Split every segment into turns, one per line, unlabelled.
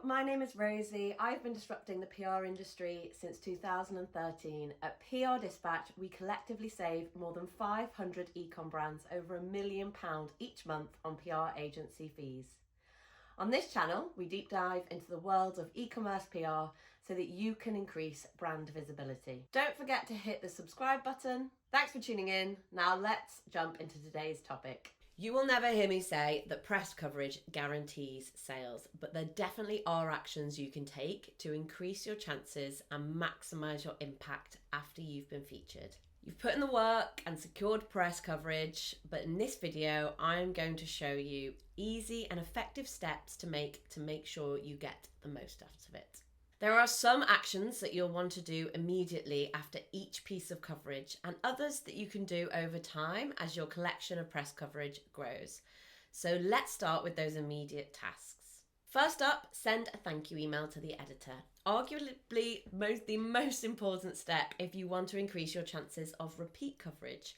my name is Rosie. I've been disrupting the PR industry since 2013. At PR Dispatch, we collectively save more than 500 e-com brands over £1 million each month on PR agency fees. On this channel, we deep dive into the world of e-commerce PR so that you can increase brand visibility. Don't forget to hit the subscribe button. Thanks for tuning in. Now let's jump into today's topic. You will never hear me say that press coverage guarantees sales, but there definitely are actions you can take to increase your chances and maximise your impact after you've been featured. You've put in the work and secured press coverage, but in this video, I'm going to show you easy and effective steps to make sure you get the most out of it. There are some actions that you'll want to do immediately after each piece of coverage and others that you can do over time as your collection of press coverage grows. So let's start with those immediate tasks. First up, send a thank you email to the editor. Arguably the most important step if you want to increase your chances of repeat coverage.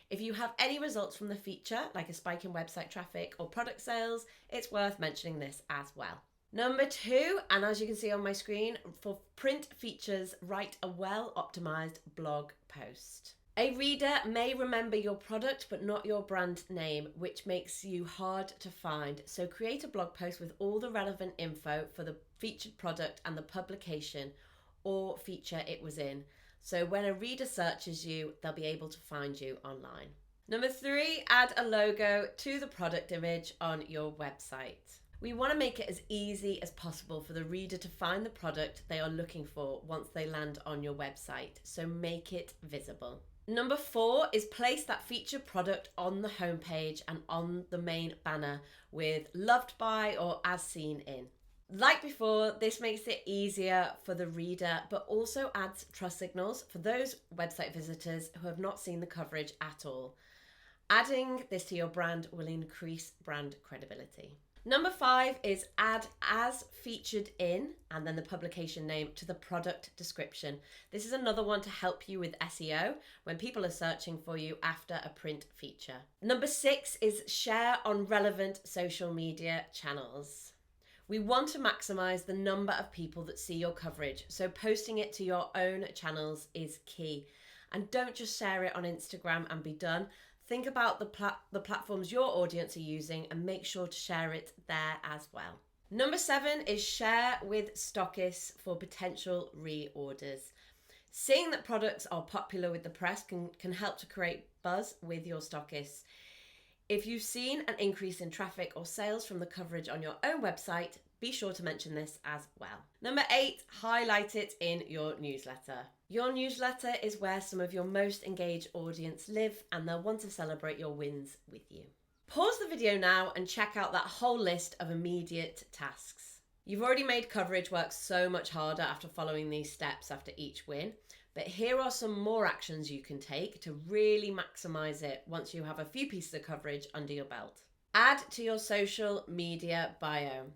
If you have any results from the feature, like a spike in website traffic or product sales, it's worth mentioning this as well. Number 2, and as you can see on my screen, for print features, write a well-optimized blog post. A reader may remember your product but not your brand name, which makes you hard to find. So create a blog post with all the relevant info for the featured product and the publication or feature it was in. So when a reader searches you, they'll be able to find you online. Number 3, add a logo to the product image on your website. We want to make it as easy as possible for the reader to find the product they are looking for once they land on your website, so make it visible. Number 4 is place that featured product on the homepage and on the main banner with loved by or as seen in. Like before, this makes it easier for the reader, but also adds trust signals for those website visitors who have not seen the coverage at all. Adding this to your brand will increase brand credibility. Number 5 is add as featured in and then the publication name to the product description. This is another one to help you with SEO when people are searching for you after a print feature. Number 6 is share on relevant social media channels. We want to maximise the number of people that see your coverage, so posting it to your own channels is key. And don't just share it on Instagram and be done. Think about the platforms your audience are using and make sure to share it there as well. Number 7 is share with stockists for potential reorders. Seeing that products are popular with the press can help to create buzz with your stockists. If you've seen an increase in traffic or sales from the coverage on your own website, be sure to mention this as well. Number 8, highlight it in your newsletter. Your newsletter is where some of your most engaged audience live and they'll want to celebrate your wins with you. Pause the video now and check out that whole list of immediate tasks. You've already made coverage work so much harder after following these steps after each win, but here are some more actions you can take to really maximize it once you have a few pieces of coverage under your belt. Add to your social media bio.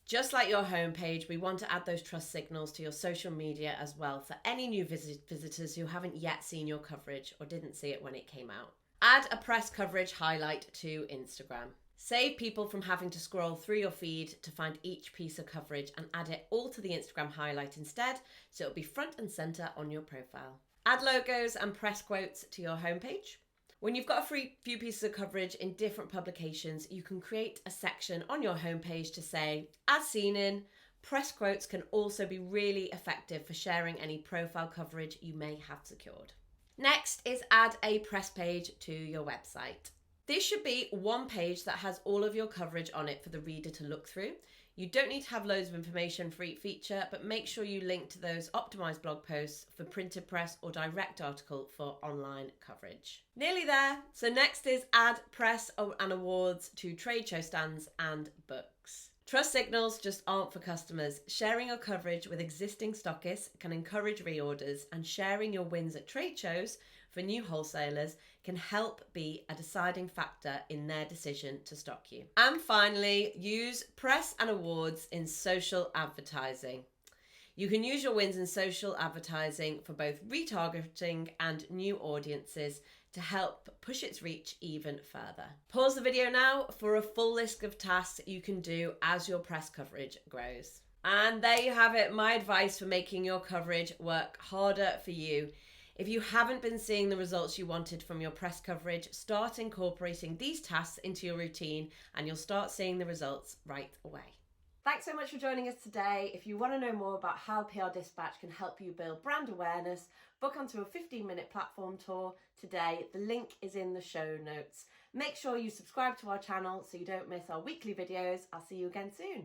Just like your homepage, we want to add those trust signals to your social media as well for any new visitors who haven't yet seen your coverage or didn't see it when it came out. Add a press coverage highlight to Instagram. Save people from having to scroll through your feed to find each piece of coverage and add it all to the Instagram highlight instead, so it'll be front and center on your profile. Add logos and press quotes to your homepage. When you've got a few pieces of coverage in different publications, you can create a section on your homepage to say, as seen in. Press quotes can also be really effective for sharing any profile coverage you may have secured. Next is add a press page to your website. This should be one page that has all of your coverage on it for the reader to look through. You don't need to have loads of information for each feature, but make sure you link to those optimized blog posts for printed press or direct article for online coverage. Nearly there. So next is add press and awards to trade show stands and books. Trust signals just aren't for customers. Sharing your coverage with existing stockists can encourage reorders, and sharing your wins at trade shows for new wholesalers can help be a deciding factor in their decision to stock you. And finally, use press and awards in social advertising. You can use your wins in social advertising for both retargeting and new audiences to help push its reach even further. Pause the video now for a full list of tasks you can do as your press coverage grows. And there you have it, my advice for making your coverage work harder for you. If you haven't been seeing the results you wanted from your press coverage, start incorporating these tasks into your routine and you'll start seeing the results right away. Thanks so much for joining us today. If you want to know more about how PR Dispatch can help you build brand awareness, book onto a 15-minute platform tour today. The link is in the show notes. Make sure you subscribe to our channel so you don't miss our weekly videos. I'll see you again soon.